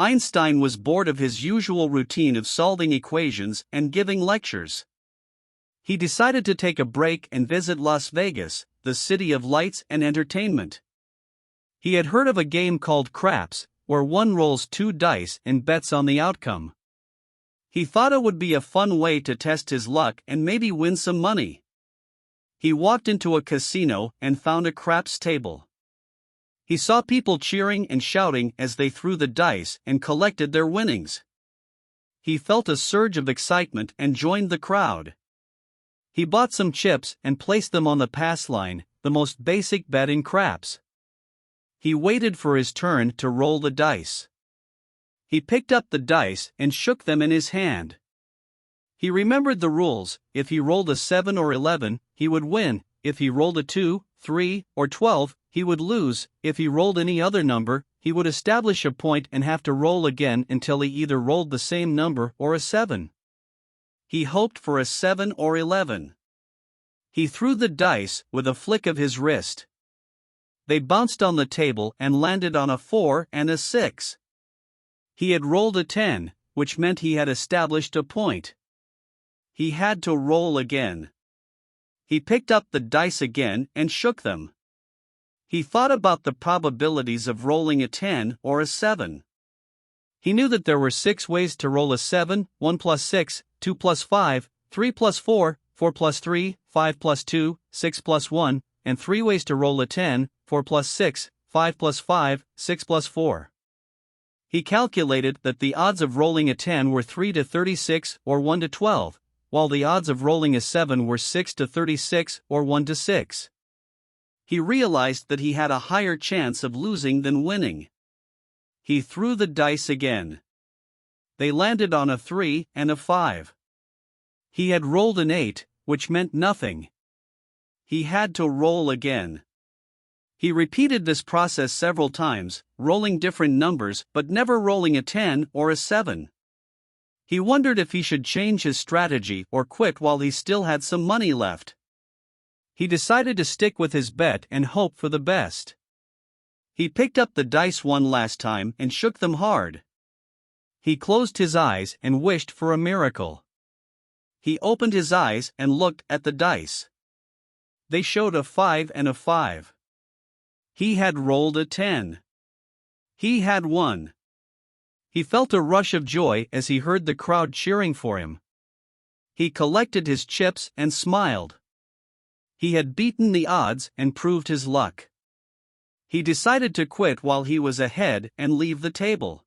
Einstein was bored of his usual routine of solving equations and giving lectures. He decided to take a break and visit Las Vegas, the city of lights and entertainment. He had heard of a game called craps, where one rolls 2 dice and bets on the outcome. He thought it would be a fun way to test his luck and maybe win some money. He walked into a casino and found a craps table. He saw people cheering and shouting as they threw the dice and collected their winnings. He felt a surge of excitement and joined the crowd. He bought some chips and placed them on the pass line, the most basic bet in craps. He waited for his turn to roll the dice. He picked up the dice and shook them in his hand. He remembered the rules: if he rolled a 7 or 11, he would win; if he rolled a 2, 3, or 12, he would lose; if he rolled any other number, he would establish a point and have to roll again until he either rolled the same number or a 7. He hoped for a 7 or 11. He threw the dice with a flick of his wrist. They bounced on the table and landed on a 4 and a 6. He had rolled a 10, which meant he had established a point. He had to roll again. He picked up the dice again and shook them. He thought about the probabilities of rolling a 10 or a 7. He knew that there were 6 ways to roll a 7: 1 plus 6, 2 plus 5, 3 plus 4, 4 plus 3, 5 plus 2, 6 plus 1, and 3 ways to roll a 10: 4 plus 6, 5 plus 5, 6 plus 4. He calculated that the odds of rolling a 10 were 3 to 36 or 1 to 12, while the odds of rolling a 7 were 6 to 36 or 1 to 6. He realized that he had a higher chance of losing than winning. He threw the dice again. They landed on a 3 and a 5. He had rolled an 8, which meant nothing. He had to roll again. He repeated this process several times, rolling different numbers but never rolling a 10 or a 7. He wondered if he should change his strategy or quit while he still had some money left. He decided to stick with his bet and hope for the best. He picked up the dice one last time and shook them hard. He closed his eyes and wished for a miracle. He opened his eyes and looked at the dice. They showed a 5 and a 5. He had rolled a 10. He had won. He felt a rush of joy as he heard the crowd cheering for him. He collected his chips and smiled. He had beaten the odds and proved his luck. He decided to quit while he was ahead and leave the table.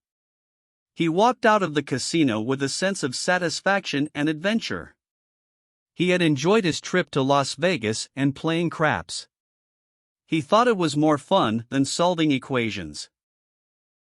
He walked out of the casino with a sense of satisfaction and adventure. He had enjoyed his trip to Las Vegas and playing craps. He thought it was more fun than solving equations.